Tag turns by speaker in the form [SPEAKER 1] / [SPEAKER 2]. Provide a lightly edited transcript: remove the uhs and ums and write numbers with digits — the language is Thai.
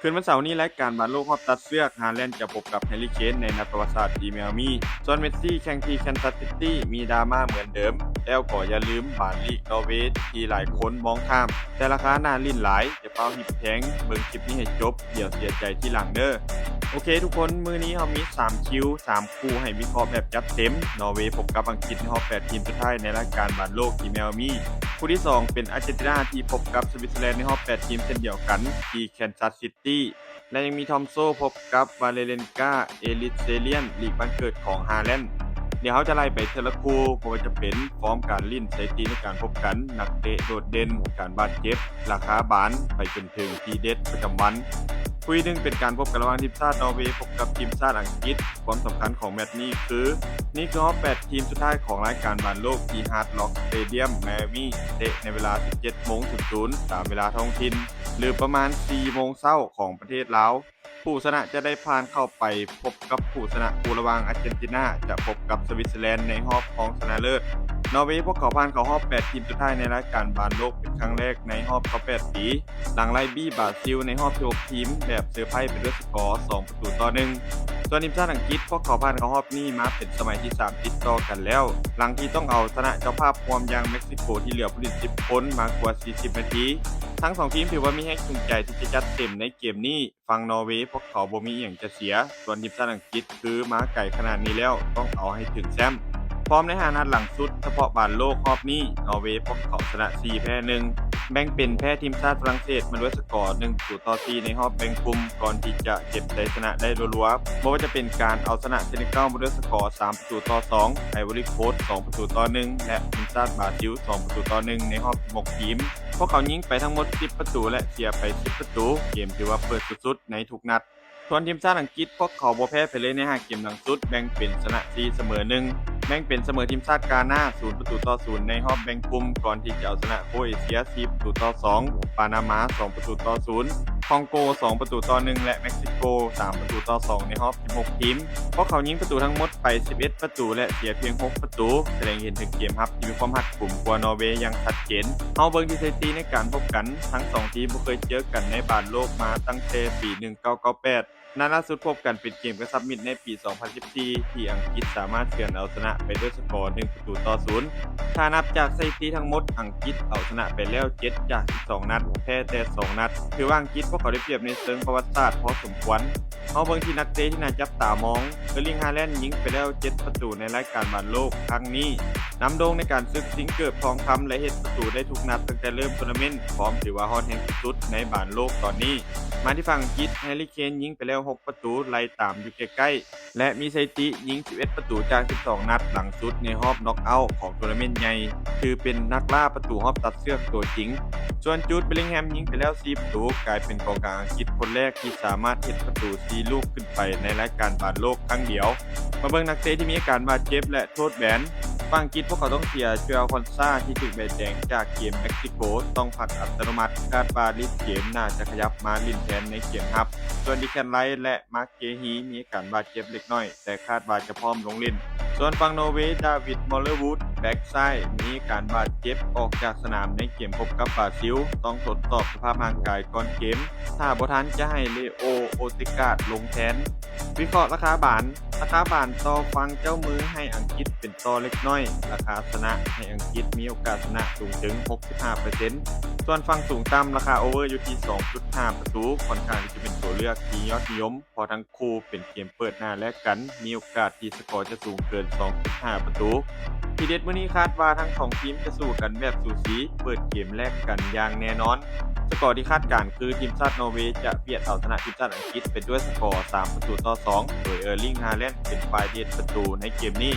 [SPEAKER 1] คืนวันเสาร์นี้รายการบอลโลกรอบตัดเชือกฮาแลนด์จะพบกับแฮร์รี่เคนในนัดประวัติศาสตร์ที่เมียมีส่วนเมสซี่แข่งที่แคนซัสซิตี้มีดราม่าเหมือนเดิมแล้วก็อย่าลืมบาลีกนอร์เวย์ที่หลายคนมองข้ามแต่ราคาน่าลิ้นหลายจะเป้าหิบแทงเบิ่งคลิปนี้ให้จบเดี๋ยวเสียใจที่หลังเด้อโอเคทุกคนมื้อนี้เรามี3คิว3คู่ให้วิเคราะห์แบบจัดเต็มนอร์เวย์พบกับอังกฤษในรอบ8ทีมสุดท้ายในรายการบอลโลกที่เมียมีคู่ที่2เป็นอาร์เจนตินาที่พบกับสวิตเซอร์แลนด์ในรอบ8ทีมเช่นเดียวกันที่แคนซัสซิตี้และยังมีทอมโซพบกับวาเลเรนกาเอลิสเซเลียนลีกบ้านเกิดของฮาแลนด์เดี๋ยวเขาจะไล่ไปเทละคู่เพราะว่าจะเป็นฟอร์มการลิ้นสถิติในการพบกันนักเตะโดดเด่นการบาดเจ็บราคาบานไปจนถึงทีเด็ดประจำวันคุยหนึ่งเป็นการพบกันระหว่างทีมชาตินอร์เวย์พบกับทีมชาติอังกฤษความสำคัญของแมตช์นี้คือนี่คือรอบ8ทีมสุดท้ายของรายการบอลโลกที่ฮาร์ดล็อกสเตเดียมไมอามี่เตะในเวลา 17:00 ตามเวลาท้องถิ่นหรือประมาณ 4 โมงเช้าของประเทศลาวผู้ชนะจะได้ผ่านเข้าไปพบกับผู้ชนะคู่ระหว่างอาร์เจนตินาจะพบกับสวิตเซอร์แลนด์ในรอบรองชนะเลิศนอร์เวย์พวกเขาผ่านเข้ารอบ8ทีมสุดท้ายในรายการบอลโลกเป็นครั้งแรกในรอบ8ปีหลังไล่บี้บราซิลในรอบ16ทีมแบบเซอร์ไพรส์ไปด้วยสกอร์2-1ส่วนทีมชาติอังกฤษพวกเขาผ่านเข้ารอบนี้มาเป็นสมัยที่3ติดต่อกันแล้วหลังที่ต้องเอาชนะเจ้าภาพพร้อมอย่างเม็กซิโกที่เหลือผู้เล่น10คนมากว่า40นาทีทั้ง2ทีมถือว่ามีแรงจูงใจที่จะจัดเต็มในเกมนี้ฝั่งนอร์เวย์พวกเขาบ่มีหยังจะเสียส่วนทีมชาติอังกฤษคือมาไกลขนาดนี้แล้วต้องเอาให้ถึงแชมป์พร้อมใน5นัดหลังสุดเฉพาะบอลโลกรอบนี้นอร์เวย์พวกเขาชนะ4แพ้1แบ่งเป็นแพ้ทีมชาติฝรั่งเศสมาด้วยสกอร์1-4ในรอบแบ่งกลุ่มก่อนที่จะเก็บชัยชนะได้รัวๆบ่ว่าจะเป็นการเอาชนะเซเนกัลมาด้วยสกอร์3-2ไอวอรี่โคสต์2-1และทีมชาติบราซิล2-1ในรอบ16ทีมพวกเขายิงไปทั้งหมด10ประตูและเสียไป10ประตูเกมถือว่าเปิดสุดๆในทุกนัดส่วนทีมชาติอังกฤษพวกเขาบ่แพ้ไปเลยใน5เกมหลังสุดแบ่งเป็นชนะ4เสมอ1แบ่งเป็นเสมอทีมชาติกาน่า0-0ในรอบแบ่งกลุ่มก่อนที่จะเอาชนะโครเอเชีย10-2ปานามา2-0คองโก2-1และเม็กซิโก3-2ในรอบ16ทีมพวกเขายิงประตูทั้งหมดไป11ประตูและเสียเพียง6ประตูแสดงเห็นถึงเกมรับที่มีความหักกลุ่มกว่านอร์เวย์อย่างชัดเจนเฮาเบิ่งที่สถิติในการพบกันทั้ง2ทีมบ่เคยเจอกันในบอลโลกมาตั้งแต่ปี1998นัดล่าสุดพบกันเป็นเกมกระชับมิตรในปี 2014 ที่อังกฤษสามารถเฉือนเอาชนะไปด้วยสกอร์1-0ถ้านับจากสถิติทั้งหมดอังกฤษเอาชนะไปแล้ว7จาก12นัดแพ้แต่2นัดถือว่าอังกฤษพวกเขาได้เปรียบในเชิงประวัติศาสตร์พอสมควรเอาเบิ่งที่นักเตะที่น่าจับตามองเออร์ลิง ฮาแลนด์ยิงไปแล้ว7ประตูในรายการบอลโลกครั้งนี้นำโด่งในการซึกสิงเกิบทองคำและเฮ็ดประตูได้ทุกนัดตั้งแต่เริ่มทัวร์นาเมนต์พร้อมถือว่าฮอตแห่งสุดในบอลโลกตอนนี้มาที่ฝั่งอังกฤษแฮร์รี่เคนยิงไปแล้ว6ประตูไล่ตามอยู่ใกล้ๆและมีสถิติยิง11ประตูจาก12นัดหลังสุดในรอบน็อกเอาท์ของทัวร์นาเมนต์ใหญ่คือเป็นนักล่าประตูรอบตัดเชือกตัวจริงส่วนจูด เบลลิงแฮมยิงไปแล้ว4ประตูกลายเป็นกองกลางอังกฤษคนแรกที่สามารถเฮ็ดประตู4ลูกขึ้นไปในรายการบอลโลกครั้งเดียวมาเบิ่งนักเตะที่มีอาการบาดเจ็บและโทษแบนฝั่งอังกฤษพวกเขาต้องเสียโจเอล คอนซาที่ถูกใบแดงจากเกมเม็กซิโกต้องพักอัตโนมัติคาดว่าลิสเกมน่าจะขยับมาลิ้นแทนในเกมรับส่วนดิแคนไลท์และมาร์คเกฮีมีอาการบาดเจ็บเล็กน้อยแต่คาดว่าจะพร้อมลงเล่นส่วนฝั่งนอร์เวย์ดาวิด มอลเลอร์วูดแบ็กซ้ายมีอาการบาดเจ็บออกจากสนามในเกมพบกับบราซิลต้องทดสอบสภาพร่างกายก่อนเกมถ้าบ่ทันจะให้เลโอ โอติกาดลงแทนวิเคราะห์ราคาบานต่อฟังเจ้ามือให้อังกฤษเป็นต่อเล็กน้อยราคาชนะให้อังกฤษมีโอกาสชนะสูงถึง 65% ส่วนฝั่งสูงต่ำราคาโอเวอร์อยู่ที่ 2.5 ประตูค่อนข้างที่จะเป็นตัวเลือกที่ยอดนิยมพอทั้งคู่เป็นเกมเปิดหน้าแลกกันมีโอกาสที่สกอร์จะสูงเกิน 2.5 ประตูทีเด็ดมื้อนี้คาดว่าทั้งสองทีมจะสู้กันแบบสูสีเปิดเกมแลกกันอย่างแน่นอนสกอร์ที่คาดการณ์คือทีมชาตินอร์เวย์จะเบียดเอาชนะทีมชาติอังกฤษไปด้วยสกอร์3-2โดยเออร์ลิง ฮาแลนด์เป็นฝ่ายเด็ดประตูในเกมนี้